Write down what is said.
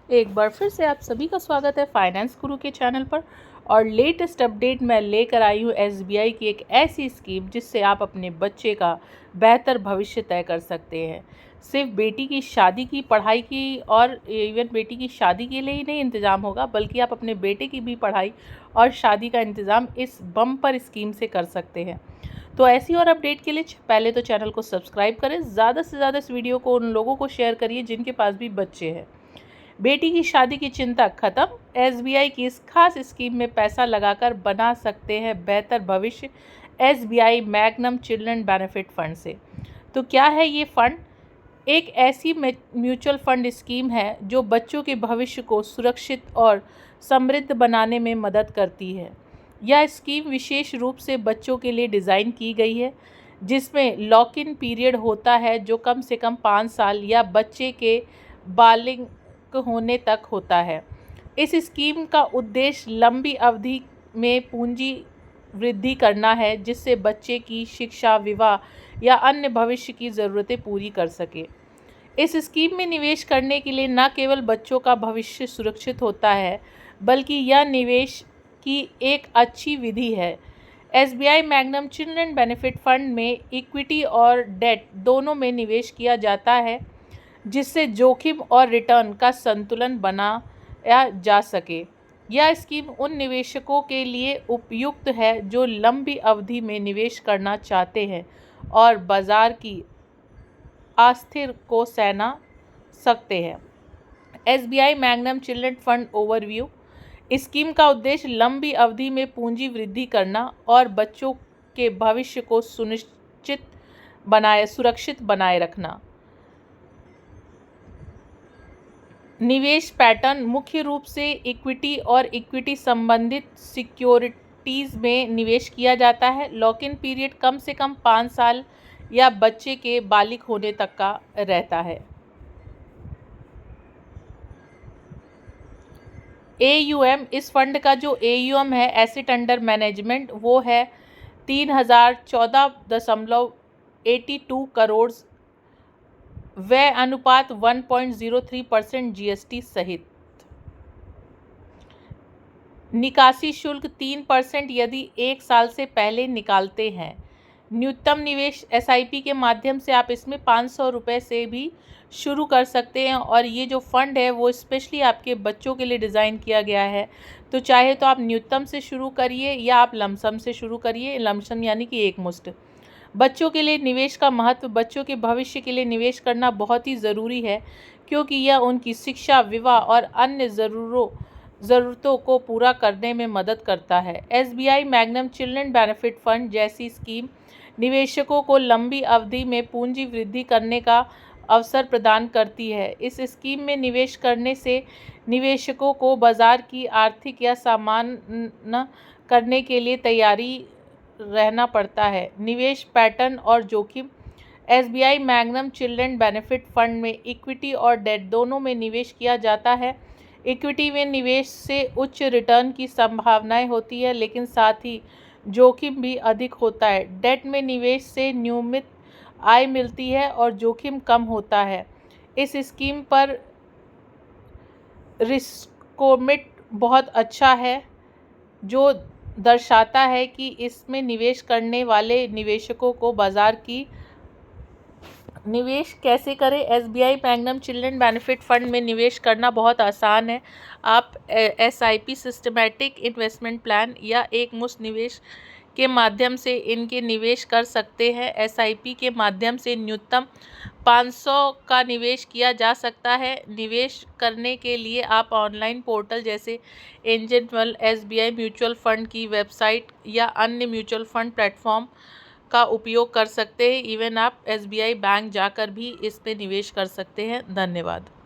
एक बार फिर से आप सभी का स्वागत है फाइनेंस गुरु के चैनल पर। और लेटेस्ट अपडेट मैं लेकर आई हूँ एसबीआई की एक ऐसी स्कीम जिससे आप अपने बच्चे का बेहतर भविष्य तय कर सकते हैं। सिर्फ बेटी की शादी की पढ़ाई की और इवन बेटी की शादी के लिए ही नहीं इंतज़ाम होगा, बल्कि आप अपने बेटे की भी पढ़ाई और शादी का इंतज़ाम इस बम्पर स्कीम से कर सकते हैं। तो ऐसी और अपडेट के लिए पहले तो चैनल को सब्सक्राइब करें, ज़्यादा से ज़्यादा इस वीडियो को उन लोगों को शेयर करिए जिनके पास भी बच्चे हैं। बेटी की शादी की चिंता खत्म, एसबीआई की इस खास स्कीम में पैसा लगाकर बना सकते हैं बेहतर भविष्य SBI magnum children benefit fund से। तो क्या है ये फंड? एक ऐसी म्यूचुअल फंड स्कीम है जो बच्चों के भविष्य को सुरक्षित और समृद्ध बनाने में मदद करती है। यह स्कीम विशेष रूप से बच्चों के लिए डिज़ाइन की गई है, जिसमें लॉक इन पीरियड होता है जो कम से कम 5 साल या बच्चे के बालिग होने तक होता है। इस स्कीम का उद्देश्य लंबी अवधि में पूंजी वृद्धि करना है, जिससे बच्चे की शिक्षा, विवाह या अन्य भविष्य की ज़रूरतें पूरी कर सके। इस स्कीम में निवेश करने के लिए न केवल बच्चों का भविष्य सुरक्षित होता है, बल्कि यह निवेश की एक अच्छी विधि है। SBI magnum children benefit fund में इक्विटी और डेट दोनों में निवेश किया जाता है, जिससे जोखिम और रिटर्न का संतुलन बनाया जा सके। यह स्कीम उन निवेशकों के लिए उपयुक्त है जो लंबी अवधि में निवेश करना चाहते हैं और बाजार की अस्थिर को सहना सकते हैं। SBI magnum children fund overview. Scheme का उद्देश्य लंबी अवधि में पूंजी वृद्धि करना और बच्चों के भविष्य को सुरक्षित बनाए रखना। निवेश पैटर्न मुख्य रूप से इक्विटी और इक्विटी संबंधित सिक्योरिटीज़ में निवेश किया जाता है। लॉक इन पीरियड कम से कम 5 साल या बच्चे के बालिग होने तक का रहता है। AUM, इस फंड का जो AUM है, एसेट अंडर मैनेजमेंट, वो है 3014.82 करोड़। व्यय अनुपात 1.03% GST सहित। निकासी शुल्क 3% यदि 1 साल से पहले निकालते हैं। न्यूनतम निवेश SIP के माध्यम से आप इसमें 500 रुपये से भी शुरू कर सकते हैं। और ये जो फंड है वो स्पेशली आपके बच्चों के लिए डिज़ाइन किया गया है, तो चाहे तो आप न्यूनतम से शुरू करिए या आप लमसम से शुरू करिए। लमसम यानी कि एक मुश्त। बच्चों के लिए निवेश का महत्व। बच्चों के भविष्य के लिए निवेश करना बहुत ही ज़रूरी है, क्योंकि यह उनकी शिक्षा, विवाह और अन्य ज़रूरतों को पूरा करने में मदद करता है। SBI magnum children benefit fund जैसी स्कीम निवेशकों को लंबी अवधि में पूंजी वृद्धि करने का अवसर प्रदान करती है। इस स्कीम में निवेश करने से निवेशकों को बाजार की आर्थिक या सामना करने के लिए तैयारी रहना पड़ता है। निवेश पैटर्न और जोखिम। SBI magnum children benefit fund में इक्विटी और डेट दोनों में निवेश किया जाता है। इक्विटी में निवेश से उच्च रिटर्न की संभावनाएं होती है, लेकिन साथ ही जोखिम भी अधिक होता है। डेट में निवेश से नियमित आय मिलती है और जोखिम कम होता है। इस स्कीम पर रिस्कोमेट बहुत अच्छा है, जो दर्शाता है कि इसमें निवेश करने वाले निवेशकों को बाजार की निवेश कैसे करें। SBI magnum children benefit fund में निवेश करना बहुत आसान है। आप SIP सिस्टमैटिक इन्वेस्टमेंट प्लान या एक मुश्त निवेश के माध्यम से इनके निवेश कर सकते हैं। SIP के माध्यम से न्यूनतम 500 का निवेश किया जा सकता है। निवेश करने के लिए आप ऑनलाइन पोर्टल जैसे angel one, SBI mutual fund की वेबसाइट या अन्य म्यूचुअल फंड प्लेटफॉर्म का उपयोग कर सकते हैं। इवन आप SBI बैंक जाकर भी इस पे निवेश कर सकते हैं। धन्यवाद।